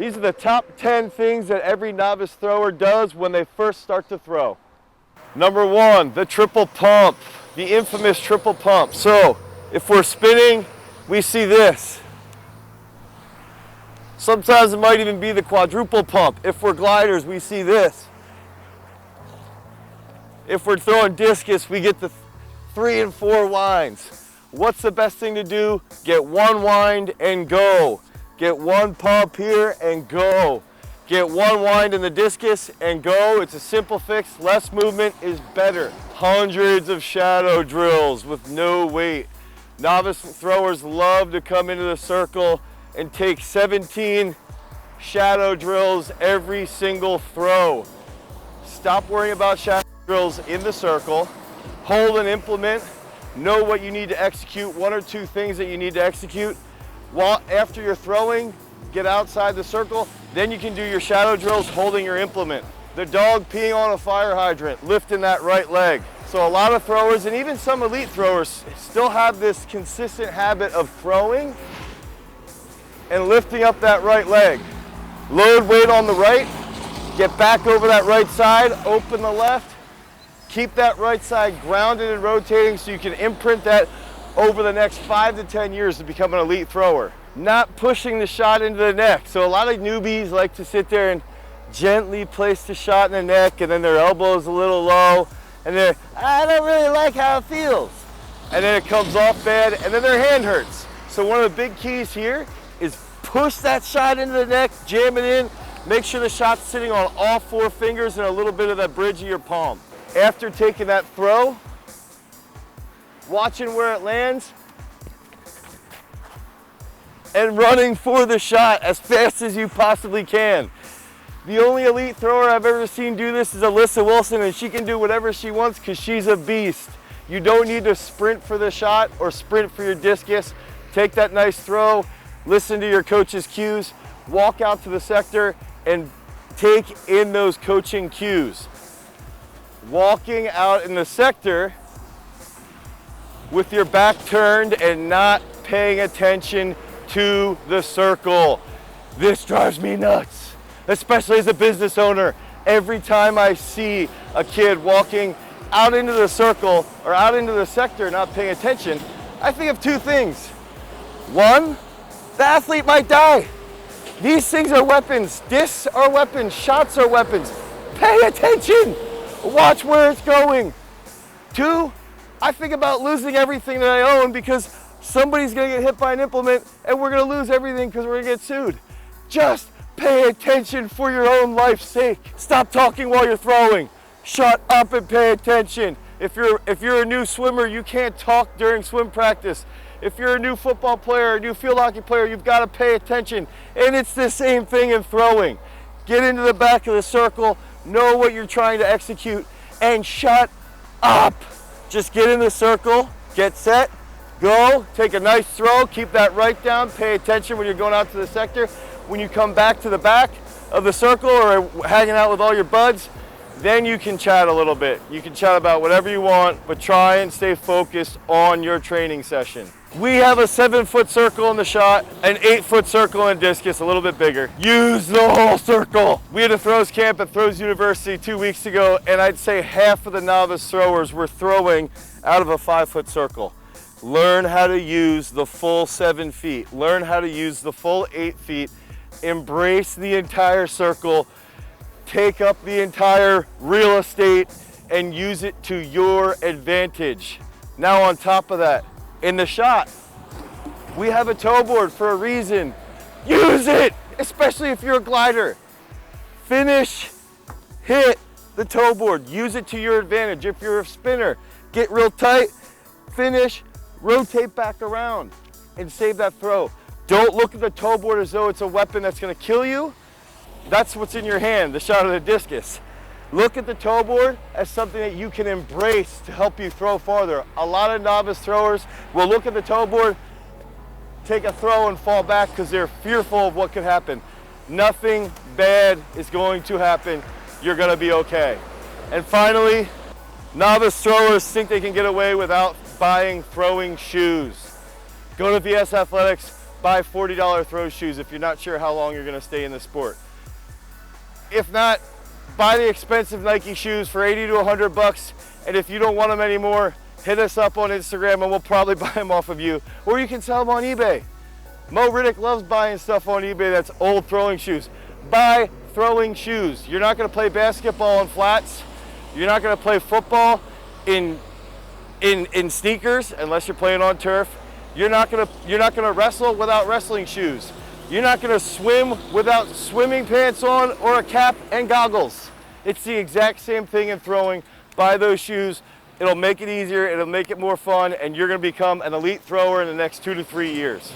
These are the top 10 things that every novice thrower does when they first start to throw. Number 1, the triple pump, the infamous triple pump. So if we're spinning, we see this. Sometimes it might even be the quadruple pump. If we're gliders, we see this. If we're throwing discus, we get the 3 and 4 winds. What's the best thing to do? Get 1 wind and go. Get 1 pump here and go. Get 1 wind in the discus and go. It's a simple fix. Less movement is better. Hundreds of shadow drills with no weight. Novice throwers love to come into the circle and take 17 shadow drills every single throw. Stop worrying about shadow drills in the circle. Hold an implement. Know what you need to execute. 1 or 2 things that you need to execute. While after you're throwing, get outside the circle. Then you can do your shadow drills holding your implement. The dog peeing on a fire hydrant, lifting that right leg. So a lot of throwers, and even some elite throwers, still have this consistent habit of throwing and lifting up that right leg. Load weight on the right, get back over that right side, open the left, keep that right side grounded and rotating so you can imprint that over the next 5 to 10 years to become an elite thrower. Not pushing the shot into the neck. So a lot of newbies like to sit there and gently place the shot in the neck, and then their elbow is a little low, and they're, I don't really like how it feels. And then it comes off bad, and then their hand hurts. So one of the big keys here is push that shot into the neck, jam it in, make sure the shot's sitting on all 4 fingers and a little bit of that bridge of your palm. After taking that throw, watching where it lands, and running for the shot as fast as you possibly can. The only elite thrower I've ever seen do this is Alyssa Wilson, and she can do whatever she wants because she's a beast. You don't need to sprint for the shot or sprint for your discus. Take that nice throw, listen to your coach's cues, walk out to the sector and take in those coaching cues. Walking out in the sector with your back turned and not paying attention to the circle. This drives me nuts, especially as a business owner. Every time I see a kid walking out into the circle or out into the sector not paying attention, I think of 2 things. 1, the athlete might die. These things are weapons. Discs are weapons. Shots are weapons. Pay attention. Watch where it's going. 2, I think about losing everything that I own because somebody's gonna get hit by an implement and we're gonna lose everything because we're gonna get sued. Just pay attention for your own life's sake. Stop talking while you're throwing. Shut up and pay attention. If you're a new swimmer, you can't talk during swim practice. If you're a new football player, a new field hockey player, you've got to pay attention. And it's the same thing in throwing. Get into the back of the circle, know what you're trying to execute, and shut up. Just get in the circle, get set, go, take a nice throw, keep that right down, pay attention when you're going out to the sector. When you come back to the back of the circle or hanging out with all your buds, then you can chat a little bit. You can chat about whatever you want, but try and stay focused on your training session. We have a 7-foot circle in the shot, an 8-foot circle in discus, a little bit bigger. Use the whole circle. We had a throws camp at Throws University 2 weeks ago, and I'd say half of the novice throwers were throwing out of a 5-foot circle. Learn how to use the full 7 feet. Learn how to use the full 8 feet. Embrace the entire circle. Take up the entire real estate and use it to your advantage. Now on top of that, in the shot, we have a toe board for a reason. Use it, especially if you're a glider. Finish, hit the toe board. Use it to your advantage. If you're a spinner, get real tight, finish, rotate back around, and save that throw. Don't look at the toe board as though it's a weapon that's gonna kill you. That's what's in your hand, the shot of the discus. Look at the toe board as something that you can embrace to help you throw farther. A lot of novice throwers will look at the toe board, take a throw and fall back because they're fearful of what could happen. Nothing bad is going to happen. You're gonna be okay. And finally, novice throwers think they can get away without buying throwing shoes. Go to VS Athletics, buy $40 throw shoes if you're not sure how long you're gonna stay in the sport. If not, buy the expensive Nike shoes for 80 to 100 bucks, and if you don't want them anymore, hit us up on Instagram and we'll probably buy them off of you, or you can sell them on eBay. Mo Riddick loves buying stuff on eBay that's old throwing shoes. Buy throwing shoes. You're not gonna play basketball in flats. You're not gonna play football in sneakers unless you're playing on turf. You're not gonna wrestle without wrestling shoes. You're not gonna swim without swimming pants on or a cap and goggles. It's the exact same thing in throwing. Buy those shoes. It'll make it easier, it'll make it more fun, and you're gonna become an elite thrower in the next 2 to 3 years.